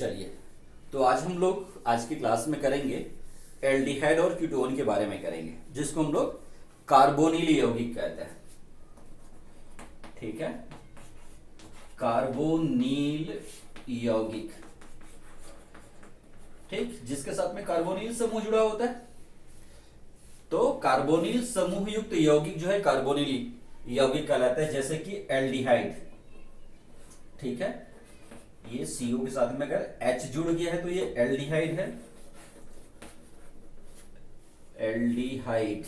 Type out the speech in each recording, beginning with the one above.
चलिए, तो आज हम लोग आज की क्लास में करेंगे एल्डिहाइड और कीटोन के बारे में करेंगे, जिसको हम लोग कार्बोनिल यौगिक कहते हैं। ठीक है, कार्बोनिल यौगिक, ठीक, जिसके साथ में कार्बोनिल समूह जुड़ा होता है। तो कार्बोनिल समूह युक्त यौगिक जो है कार्बोनिल यौगिक कहलाता है, जैसे कि एल्डिहाइड। ठीक है, ये CO के साथ में अगर H जुड़ गया है तो ये एल्डिहाइड है, एल्डिहाइड।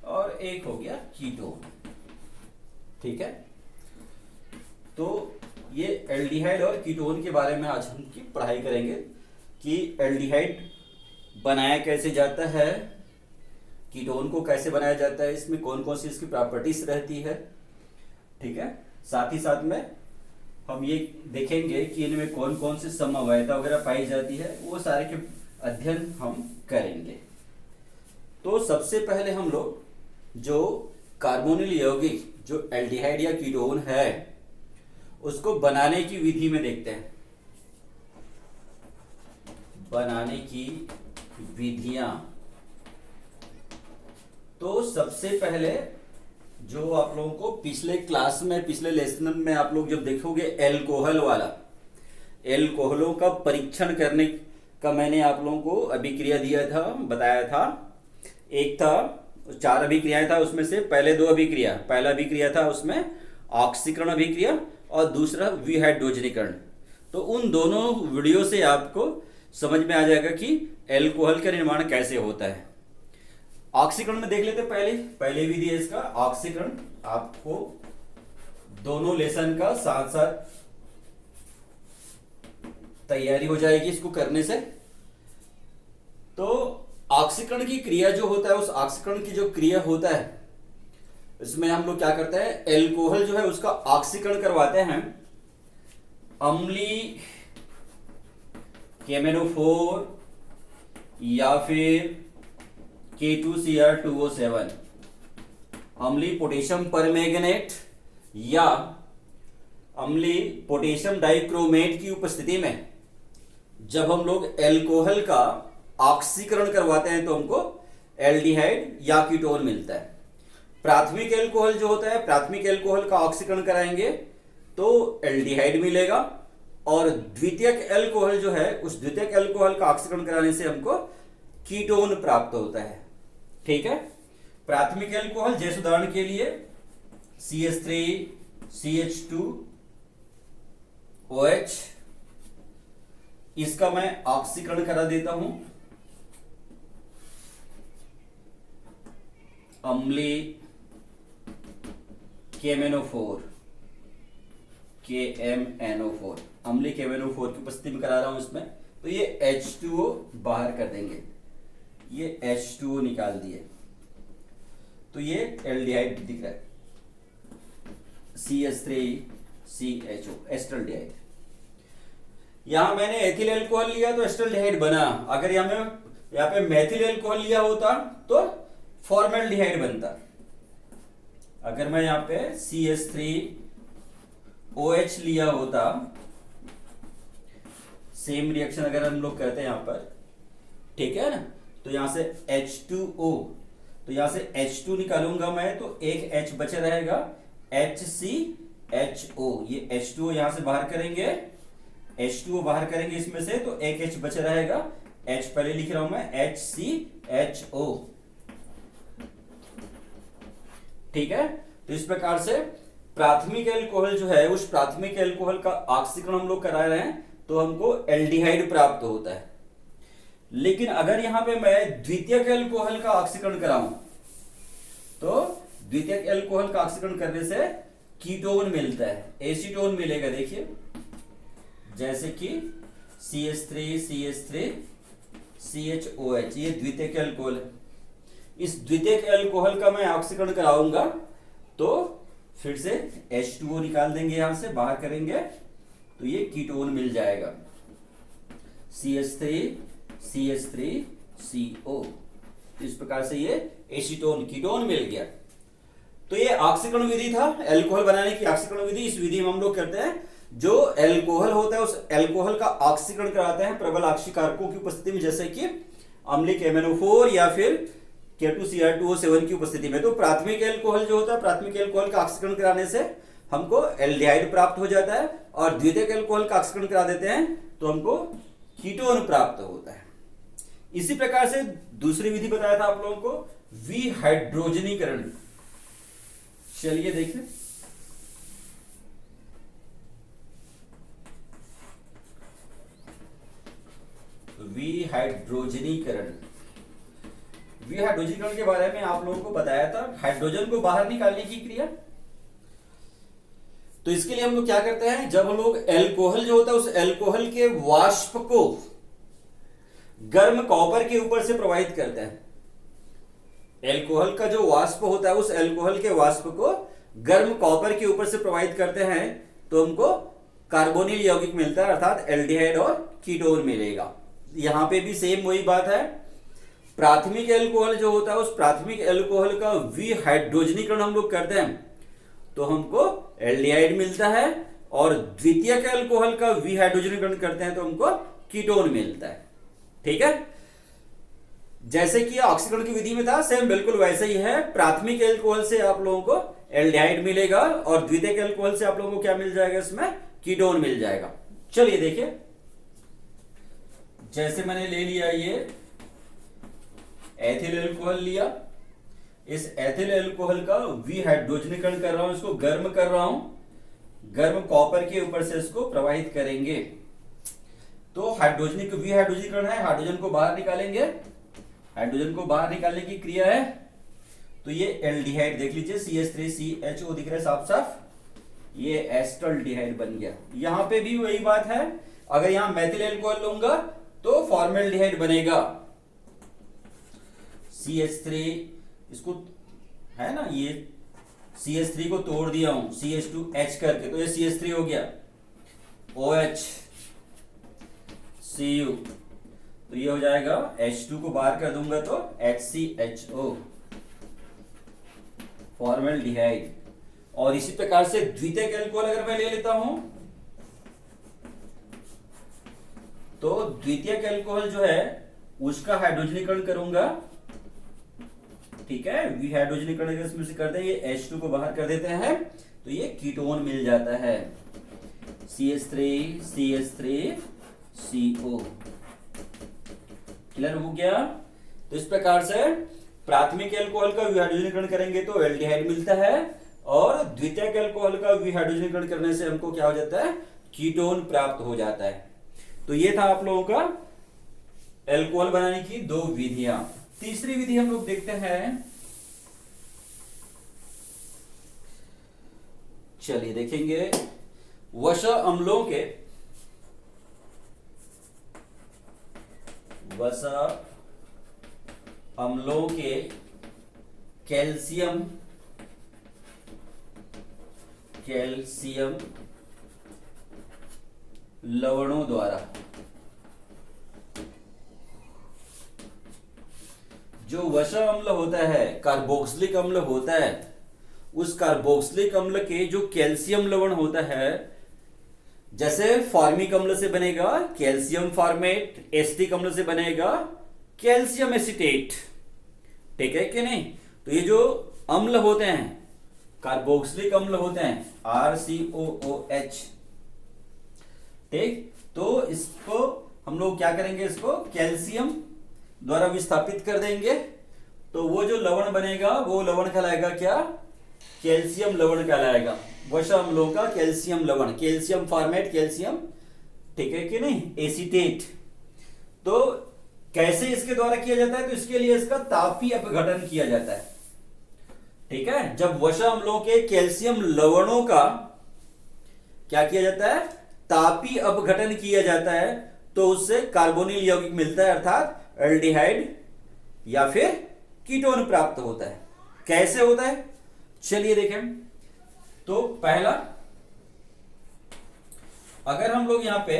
और एक हो गया कीटोन। ठीक है, तो ये एल्डिहाइड और कीटोन के बारे में आज हम की पढ़ाई करेंगे कि एल्डिहाइड बनाया कैसे जाता है, कीटोन को कैसे बनाया जाता है, इसमें कौन कौन सी इसकी प्रॉपर्टीज रहती है। ठीक है, साथ ही साथ में हम ये देखेंगे कि इनमें कौन कौन सी समवायता वगैरह पाई जाती है, वो सारे के अध्ययन हम करेंगे। तो सबसे पहले हम लोग जो कार्बोनिल यौगिक जो एल्डिहाइड या कीटोन है उसको बनाने की विधि में देखते हैं। बनाने की विधियां, तो सबसे पहले जो आप लोगों को पिछले क्लास में, पिछले लेसन में आप लोग जब देखोगे एल्कोहल वाला, एल्कोहलों का परीक्षण करने का मैंने आप लोगों को अभिक्रिया दिया था, बताया था। एक था 4 अभिक्रियाएं था, उसमें से पहले 2 अभिक्रिया, पहला अभिक्रिया था उसमें ऑक्सीकरण अभिक्रिया और दूसरा विहाइड्रोजनीकरण। तो उन दोनों वीडियो से आपको समझ में आ जाएगा कि एल्कोहल का निर्माण कैसे होता है। ऑक्सीकरण में देख लेते पहले विधि है इसका ऑक्सीकरण। आपको दोनों लेसन का साथ साथ तैयारी हो जाएगी इसको करने से। तो ऑक्सीकरण की क्रिया जो होता है, उस ऑक्सीकरण की जो क्रिया होता है इसमें हम लोग क्या करते हैं, एल्कोहल जो है उसका ऑक्सीकरण करवाते हैं अम्लीय KMnO4 या फिर K2Cr2O7, अम्लीय पोटेशियम परमैंगनेट या अम्लीय पोटेशियम डाइक्रोमेट की उपस्थिति में जब हम लोग एल्कोहल का ऑक्सीकरण करवाते हैं तो हमको एल्डिहाइड या कीटोन मिलता है। प्राथमिक एल्कोहल जो होता है, प्राथमिक एल्कोहल का ऑक्सीकरण कराएंगे तो एल्डिहाइड मिलेगा, और द्वितीयक एल्कोहल जो है, उस द्वितीयक एल्कोहल का ऑक्सीकरण कराने से हमको कीटोन प्राप्त होता है। ठीक है, प्राथमिक एल्कोहल जैसे उदाहरण के लिए CH3 CH2OH, इसका मैं ऑक्सीकरण करा देता हूं अम्लीय KMnO4, अम्लीय KMnO4 की उपस्थिति में करा रहा हूं इसमें। तो ये H2O बाहर कर देंगे, ये H2O निकाल दिए तो ये एल्डिहाइड दिख रहा है, CH3CHO एस्टल्डिहाइड। यहां मैंने एथिल एल्कोहल लिया तो एस्टल्डिहाइड बना। अगर यहाँ पे मेथिल एल्कोहल लिया होता तो फॉर्मेल्डिहाइड बनता। अगर मैं यहाँ पे CH3OH लिया होता, सेम रिएक्शन अगर हम लोग करते हैं यहाँ पर, ठीक है ना, तो यहां से H2O, तो यहां से H2 निकालूंगा मैं तो एक H बचा रहेगा, HCHO। ये H2O यहां से बाहर करेंगे, H2O बाहर करेंगे इसमें से तो एक H बचा रहेगा, H पहले लिख रहा हूं मैं HCHO। ठीक है, तो इस प्रकार से प्राथमिक एल्कोहल जो है, उस प्राथमिक एल्कोहल का ऑक्सीकरण हम लोग करा रहे हैं तो हमको एल्डिहाइड प्राप्त होता है। लेकिन अगर यहां पे मैं द्वितीयक एल्कोहल का ऑक्सीकरण कराऊं तो द्वितीयक एल्कोहल का ऑक्सीकरण करने से कीटोन मिलता है, एसीटोन मिलेगा। देखिए जैसे कि CH3CH3CHOH, ये द्वितीयक एल्कोहल है। इस द्वितीयक एल्कोहल का मैं ऑक्सीकरण कराऊंगा तो फिर से H2O निकाल देंगे, यहां से बाहर करेंगे तो ये कीटोन मिल जाएगा, CH3CH3CO। इस प्रकार से ये एसीटोन कीटोन मिल गया। तो ये ऑक्सीकरण विधि था, एल्कोहल बनाने की ऑक्सीकरण विधि। इस विधि में हम लोग करते हैं जो एल्कोहल होता है उस एल्कोहल का ऑक्सीकरण कराते हैं प्रबल ऑक्सीकारकों की उपस्थिति में, जैसे कि अम्लिक MnO4 या फिर K2Cr2O7 की उपस्थिति में। तो प्राथमिक एल्कोहल जो होता है, प्राथमिक एल्कोहल का ऑक्सीकरण कराने से हमको एल्डिहाइड प्राप्त हो जाता है, और द्वितीयक एल्कोहल का ऑक्सीकरण करा देते हैं तो हमको कीटोन प्राप्त होता है। इसी प्रकार से दूसरी विधि बताया था आप लोगों को, विहाइड्रोजनीकरण। चलिए देखें। विहाइड्रोजनीकरण, विहाइड्रोजनीकरण के बारे में आप लोगों को बताया था, हाइड्रोजन को बाहर निकालने की क्रिया। तो इसके लिए हम लोग क्या करते हैं, जब हम लोग एल्कोहल जो होता है उस एल्कोहल के वाष्प को गर्म कॉपर के ऊपर से प्रवाहित करते हैं। एल्कोहल का जो वाष्प होता है उस एल्कोहल के वाष्प को गर्म कॉपर के ऊपर से प्रवाहित करते हैं तो हमको कार्बोनिल यौगिक मिलता है, अर्थात एल्डिहाइड और कीटोन मिलेगा। यहां पे भी सेम वही बात है, प्राथमिक एल्कोहल जो होता है उस प्राथमिक एल्कोहल का विहाइड्रोजनीकरण हम लोग करते हैं तो हमको एल्डिहाइड मिलता है, और द्वितीयक एल्कोहल का विहाइड्रोजनीकरण करते हैं तो हमको कीटोन मिलता है। ठीक है, जैसे कि ऑक्सीकरण की विधि में था सेम बिल्कुल वैसे ही है। प्राथमिक एल्कोहल से आप लोगों को एल्डिहाइड मिलेगा और द्वितीयक एल्कोहल से आप लोगों को क्या मिल जाएगा, इसमें कीटोन मिल जाएगा। चलिए देखिए, जैसे मैंने ले लिया ये एथिल एल्कोहल लिया, इस एथिल एल्कोहल का विहाइड्रोजनीकरण कर रहा हूं, इसको गर्म कर रहा हूं, गर्म कॉपर के ऊपर से इसको प्रवाहित करेंगे तो विहाइड्रोजनीकरण है, हाइड्रोजन को बाहर निकालेंगे, हाइड्रोजन को बाहर निकालने की क्रिया है। तो ये एल्डिहाइड देख लीजिए, CH3CHO दिख रहा है साफ साफ, ये एस्टल्डिहाइड बन गया। यहां पे भी वही बात है, अगर यहां मेथिल एल्कोहल लूंगा तो फॉर्मेल्डिहाइड बनेगा। CH3 इसको है ना, ये CH3 को तोड़ दिया हूं CH2H करके, तो ये CH3 हो गया, OH Cu, तो ये हो जाएगा H2 को बाहर कर दूंगा तो HCHO, फॉर्मेल्डिहाइड। और इसी प्रकार से द्वितीयक एल्कोहल अगर मैं ले लेता हूं तो द्वितीयक एल्कोहल जो है उसका हाइड्रोजनीकरण करूंगा। ठीक है, विहाइड्रोजनीकरण इसमें से करते हैं, ये H2 को बाहर कर देते हैं तो ये कीटोन मिल जाता है, CH3CO। क्लियर हो गया। तो इस प्रकार से प्राथमिक एल्कोहल का विहाइड्रोजनीकरण करेंगे तो एल्डिहाइड मिलता है, और द्वितीयक एल्कोहल का विहाइड्रोजनीकरण करने से हमको क्या हो जाता है, कीटोन प्राप्त हो जाता है। तो ये था आप लोगों का एल्कोहल बनाने की दो विधियां। तीसरी विधि हम लोग देखते हैं, चलिए देखेंगे, वसा अम्लों के कैल्शियम लवणों द्वारा, जो वसा अम्ल होता है, कार्बोक्सिलिक अम्ल होता है, उस कार्बोक्सिलिक अम्ल के जो कैल्शियम लवण होता है, जैसे फॉर्मिक अम्ल से बनेगा कैल्शियम फॉर्मेट, एसिटिक अम्ल से बनेगा कैल्शियम एसिटेट। ठीक है कि नहीं। तो ये जो अम्ल होते हैं, कार्बोक्सिलिक अम्ल होते हैं, RCOOH। ठीक, तो इसको हम लोग क्या करेंगे, इसको कैल्शियम द्वारा विस्थापित कर देंगे तो वो जो लवण बनेगा वो लवण कहलाएगा क्या, कैल्शियम लवण कहलाएगा। वसा अम्लों का कैल्शियम लवण, कैल्शियम फॉर्मेट कैल्शियम, ठीक है कि नहीं, एसिटेट। तो कैसे इसके द्वारा किया जाता है, तो इसके लिए इसका तापीय अपघटन किया जाता है। ठीक है, जब वसा अम्लों के कैल्शियम लवणों का क्या किया जाता है, तापीय अपघटन किया जाता है तो उससे कार्बोनिल यौगिक मिलता है, अर्थात एल्डिहाइड या फिर कीटोन प्राप्त होता है। कैसे होता है, चलिए देखें। तो पहला, अगर हम लोग यहां पे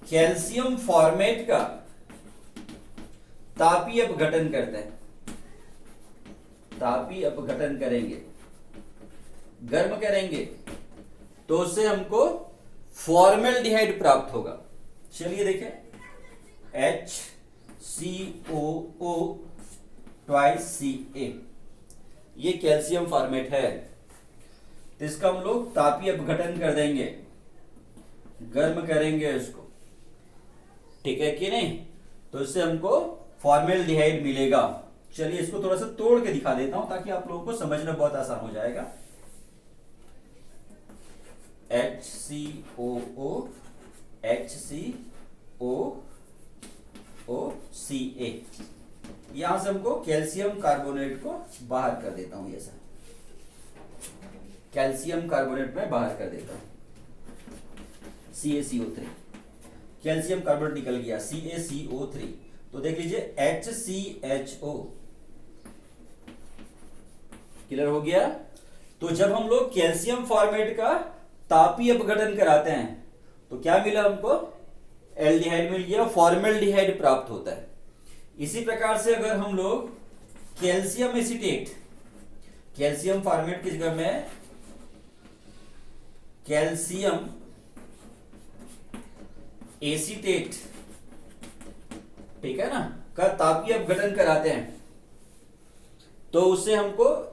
कैल्शियम फॉर्मेट का तापीय अपघटन करते हैं, तापीय अपघटन करेंगे, गर्म करेंगे तो उससे हमको फॉर्मेल्डिहाइड प्राप्त होगा। चलिए देखें, HCOO ट्वाइस Ca, ये कैल्शियम फॉर्मेट है। तो इसका हम लोग तापीय अपघटन कर देंगे, गर्म करेंगे इसको, ठीक है कि नहीं? तो इससे हमको फॉर्मेल्डिहाइड मिलेगा। चलिए इसको थोड़ा सा तोड़ के दिखा देता हूं ताकि आप लोगों को समझना बहुत आसान हो जाएगा। HCOO HCOOCA, यहां से हमको कैल्शियम कार्बोनेट को बाहर कर देता हूं, ऐसा कैल्शियम कार्बोनेट में बाहर कर देता हूं, CaCO3, कैल्शियम कार्बोनेट निकल गया, CaCO3। तो देख लीजिए HCHO, क्लियर हो गया? तो जब हम लोग कैल्शियम फॉर्मेट का तापीय अपघटन कराते हैं तो क्या मिला हमको? एल्डिहाइड मिल गया, फॉर्मेल्डिहाइड प्राप्त होता है। इसी प्रकार से अगर हम लोग कैल्शियम एसीटेट, कैल्शियम फॉर्मेट की जगह में कैल्शियम एसीटेट, ठीक है ना, का तापीय अपघटन कराते हैं तो उससे हमको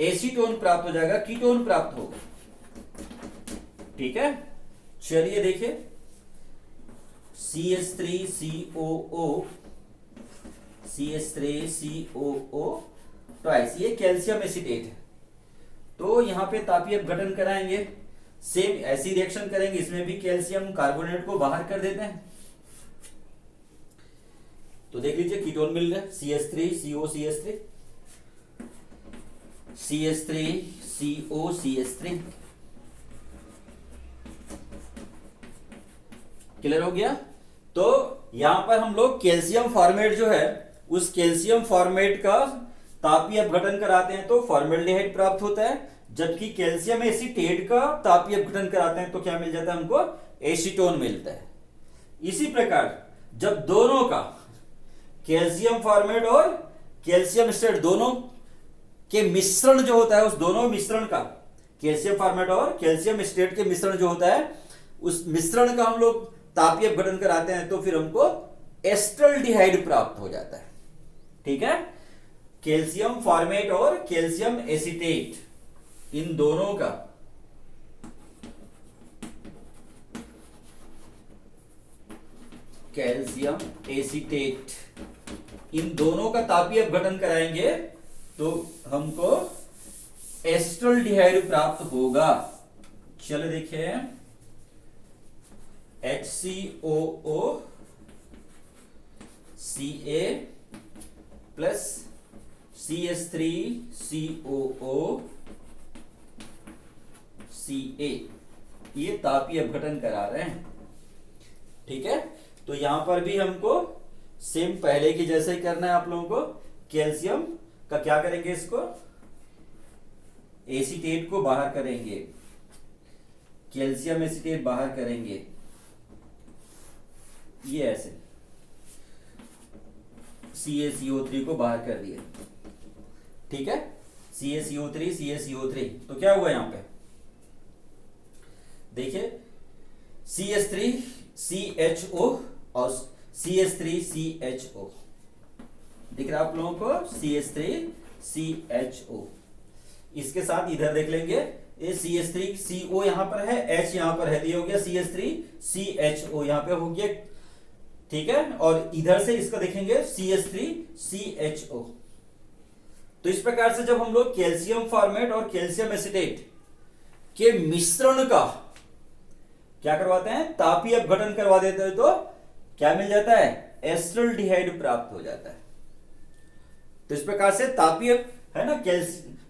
एसीटोन प्राप्त हो जाएगा, कीटोन प्राप्त होगा, ठीक है? चलिए देखिए, CH3COO ट्वाइस, ये कैल्शियम एसीटेट है। तो यहां पे तापीय अपघटन कराएंगे, सेम ऐसी रिएक्शन करेंगे, इसमें भी कैल्शियम कार्बोनेट को बाहर कर देते हैं। तो देख लीजिए कीटोन मिल रहा है, CH3COCH3, CH3COCH3, क्लियर हो गया? तो यहां पर हम लोग कैल्शियम फॉर्मेट जो है, उस कैल्शियम फॉर्मेट का तापीय अपघटन कराते हैं तो फॉर्मेल्डिहाइड प्राप्त होता है, जबकि कैल्शियम एसीटेट का तापीय अपघटन कराते हैं तो क्या मिल जाता है हमको? एसीटोन मिलता है। इसी प्रकार जब दोनों का, कैल्शियम फॉर्मेट और कैल्शियम एसीटेट दोनों के मिश्रण जो होता है, उस दोनों मिश्रण का, कैल्शियम फॉर्मेट और कैल्शियम एसीटेट के मिश्रण जो होता है, उस मिश्रण का हम लोग तापीय अपघटन कराते हैं तो फिर हमको एस्टल्डिहाइड प्राप्त हो जाता है, ठीक है? कैल्शियम फॉर्मेट और कैल्शियम एसीटेट, इन दोनों का कैल्शियम एसीटेट, इन दोनों का तापीय अपघटन कराएंगे तो हमको एस्टल्डिहाइड प्राप्त होगा। चलो देखिए, HCOO Ca plus CH3COO Ca, ये तापीय अपघटन करा रहे हैं, ठीक है? तो यहां पर भी हमको सेम पहले की जैसे ही करना है आप लोगों को। कैल्शियम का क्या करेंगे, इसको एसीटेट को बाहर करेंगे, कैल्शियम एसीटेट बाहर करेंगे, ये ऐसे CaCO3 को बाहर कर दिया, ठीक है? CaCO3 तो क्या हुआ यहां पे? देखिए CH3CHO और CH3CHO दिख रहा है आप लोगों को, CH3CHO। इसके साथ इधर देख लेंगे, ये CH3CO यहां पर है, H यहां पर है, ये हो गया CH3CHO यहां पे हो गया, ठीक है? और इधर से इसका देखेंगे CH3CHO। तो इस प्रकार से जब हम लोग कैल्शियम फॉर्मेट और कैल्शियम एसीटेट के मिश्रण का क्या करवाते हैं, तापीय अपघटन करवा देते हैं, तो क्या मिल जाता है? एस्टल्डिहाइड प्राप्त हो जाता है। तो इस प्रकार से तापीय, है ना,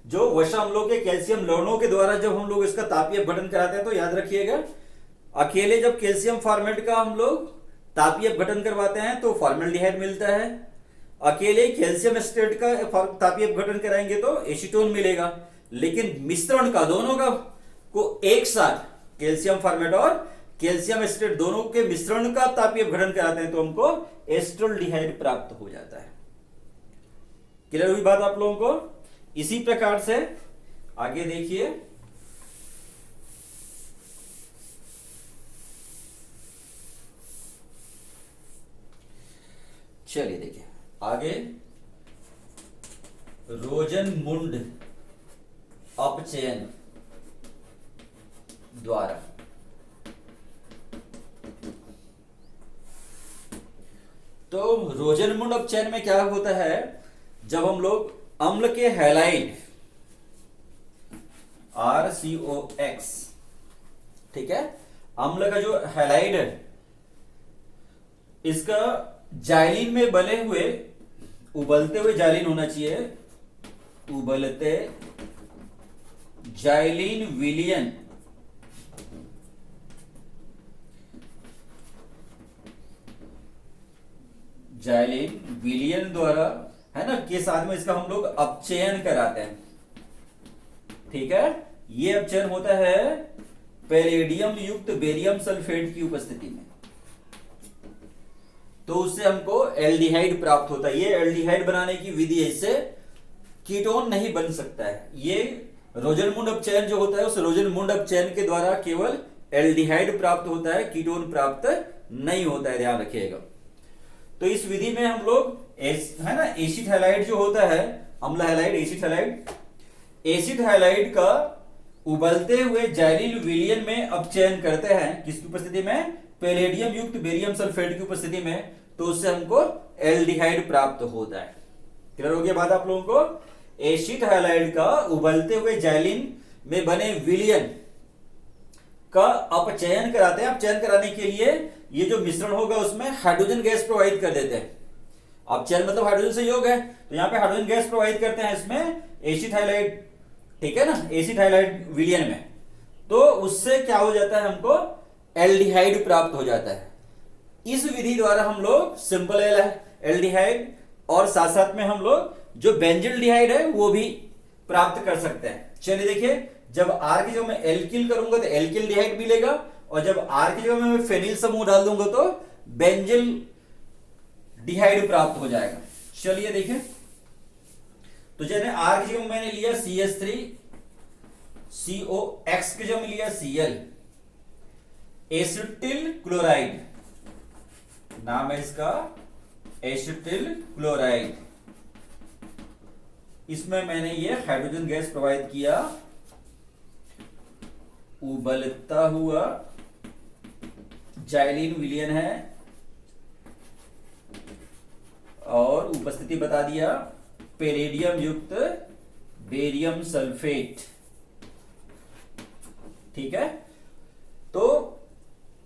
जो वसा अम्लों के कैल्शियम लवणों के द्वारा जब हम लोग इसका तापीय अपघटन कराते हैं तो याद रखिएगा, अकेले जब कैल्शियम फॉर्मेट का हम लोग तापीय अपघटन करवाते हैं तो फॉर्मेल्डिहाइड मिलता है, अकेले कैल्शियम एसीटेट का तापीय अपघटन कराएंगे तो एसीटोन मिलेगा। लेकिन मिश्रण का, दोनों का को एक साथ, कैल्शियम फॉर्मेट और कैल्शियम एसीटेट दोनों के मिश्रण का तापीय अपघटन कराते हैं तो हमको एस्टल्डिहाइड प्राप्त हो जाता है। क्लियर हुई बात आप लोगों को? इसी प्रकार से आगे देखिए, चलिए देखिए आगे, रोजनमुंड अपचयन द्वारा तो रोजनमुंड अपचयन में क्या होता है, जब हम लोग अम्ल के हैलाइड RCOX, ठीक है, अम्ल का जो हैलाइड है इसका जाइलिन में बने हुए, उबलते हुए जाइलिन होना चाहिए, उबलते जाइलिन विलियन जाइलिन विलियन द्वारा, है ना, के साथ में इसका हम लोग अपचयन कराते हैं। ठीक है, ये अपचयन होता है पैलेडियम युक्त बेरियम सल्फेट की उपस्थिति में, तो उससे हमको एल्डिहाइड प्राप्त होता है। ये एल्डिहाइड बनाने की विधि है, इससे कीटोन नहीं बन सकता है। ये रोजनमुंड अपचयन जो होता है, उस रोजनमुंड अपचयन के द्वारा केवल एल्डिहाइड प्राप्त होता है, कीटोन प्राप्त नहीं होता है, ध्यान रखिएगा। तो इस विधि में हम लोग है ना, एसिड हैलाइड जो होता है, अम्ल halide, acid halide, acid halide का उबलते हुए जाइलिन विलियन में अपचयन करते हैं, किसकी उपस्थिति में, पैलेडियम युक्त बेरियम सल्फेट की उपस्थिति में, तो उससे हमको एल्डिहाइड प्राप्त होता है। क्लियर हो गया बात आप लोगों को? एसिड हैलाइड का उबलते हुए जाइलिन में बने विलियन का अपचयन कराते हैं। अपचयन कराने के लिए ये जो मिश्रण होगा उसमें हाइड्रोजन गैस प्रोवाइड कर देते हैं। अपचयन मतलब हाइड्रोजन संयोग है, तो यहां पे हाइड्रोजन गैस प्रोवाइड करते हैं इसमें एसिड हैलाइड, ठीक है ना, एसिड हैलाइड विलियन में, तो उससे क्या हो जाता है, हमको एल्डिहाइड प्राप्त हो जाता है। इस विधि द्वारा हम लोग सिंपल एल्डिहाइड और साथ साथ में हम लोग जो बेंजिल्डिहाइड है वो भी प्राप्त कर सकते हैं। चलिए देखिए, जब आर की जगह मैं एल्किल करूंगा तो एल्किल्डिहाइड मिलेगा, और जब आर की जगह मैं फेनिल समूह डाल दूंगा तो बेंजिल डिहाइड प्राप्त हो जाएगा। चलिए देखिए, तो जैसे आर की जगह मैंने लिया CH3, COX की जगह लिया Cl, एसिटिल क्लोराइड नाम है इसका, एसिटिल क्लोराइड, इसमें मैंने ये हाइड्रोजन गैस प्रोवाइड किया, उबलता हुआ जाइलिन विलियन है, और उपस्थिति बता दिया पैलेडियम युक्त बेरियम सल्फेट। ठीक है, तो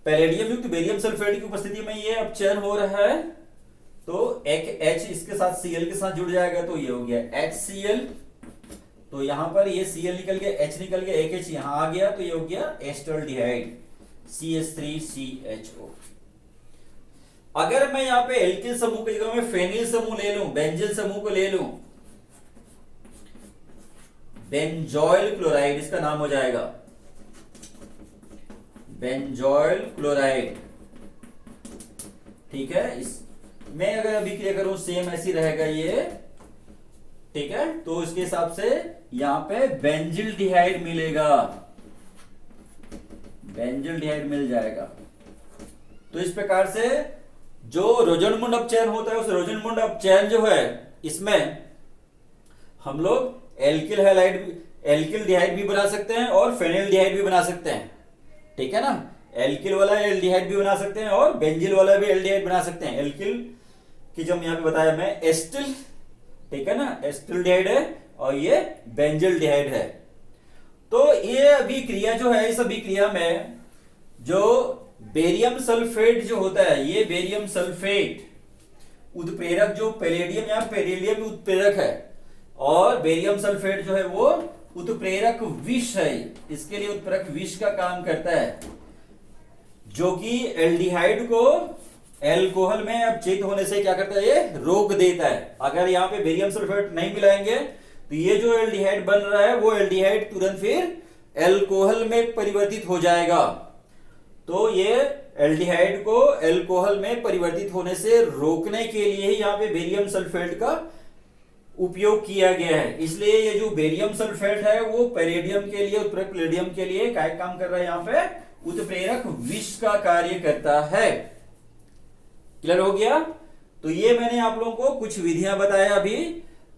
पैलेडियम युक्त बेरियम सल्फेट की उपस्थिति में ये अपचयन हो रहा है, तो एक H इसके साथ Cl के साथ जुड़ जाएगा, तो ये हो गया HCl, तो यहां पर ये Cl निकल गया, H निकल गया, एक H यहां आ गया, तो ये हो गया एस्टल्डिहाइड CH3CHO। अगर मैं यहां पे एल्किल समूह की जगह में फेनिल समूह ले लूं, बेंजिल समूह को ले लूं, बेंजॉइल क्लोराइड इसका नाम हो जाएगा, बेंजॉइल क्लोराइड। ठीक है, इस मैं अगर अभिक्रिया करूं सेम ऐसी रहेगा ये, ठीक है, तो इसके हिसाब से यहां पे बेंजिल्डिहाइड मिलेगा, बेंजिल्डिहाइड मिल जाएगा। तो इस प्रकार से जो रोजनमुंड अपचयन होता है, उस रोजनमुंड अपचयन जो है, इसमें हम लोग एल्किल हैलाइड, एल्किल्डिहाइड भी बना सकते हैं और फेनिल्डिहाइड भी बना सकते हैं। ठीक है ना, एल्किल वाला एल्डिहाइड भी बना सकते हैं और बेंजिल वाला भी एल्डिहाइड बना सकते हैं। एल्किल की जो यहां पे बताया मैं एस्टिल, ठीक है ना, एस्टिल्डिहाइड है, और ये बेंजिल्डिहाइड है। तो ये अभिक्रिया जो है, इस अभिक्रिया में जो बेरियम सल्फेट जो होता है, ये बेरियम सल्फेट उत्प्रेरक जो पैलेडियम या पेरिलियम उत्प्रेरक है, और बेरियम सल्फेट जो है वो उत्प्रेरक विष है, इसके लिए उत्प्रेरक विष का काम करता है, जो कि एल्डिहाइड को एल्कोहल में अपचयित होने से क्या करता है, ये रोक देता है। अगर यहाँ पे बेरियम सल्फेट नहीं मिलाएंगे तो ये जो एल्डिहाइड बन रहा है वो एल्डिहाइड तुरंत फिर एल्कोहल में परिवर्तित हो जाएगा। तो ये एल्डिहाइड को एल्कोहल में परिवर्तित होने से रोकने के लिए ही यहाँ पे बेरियम सल्फेट का उपयोग किया गया है। इसलिए ये जो बेरियम सल्फेट है वो पैलेडियम के लिए, उत्प्रेरक पैलेडियम के लिए क्या काम कर रहा है, यहाँ पे उत्प्रेरक विष का कार्य करता है। क्लियर हो गया? तो ये मैंने आप लोगों को कुछ विधियां बताया अभी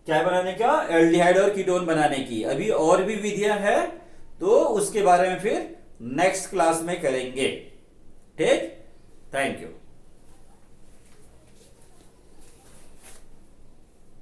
क्या बनाने का, एल्डिहाइड और कीटोन बनाने की। अभी और भी विधियां हैं तो उसके बारे में फिर नेक्स्ट क्लास में करेंगे। ठीक, थैंक यू।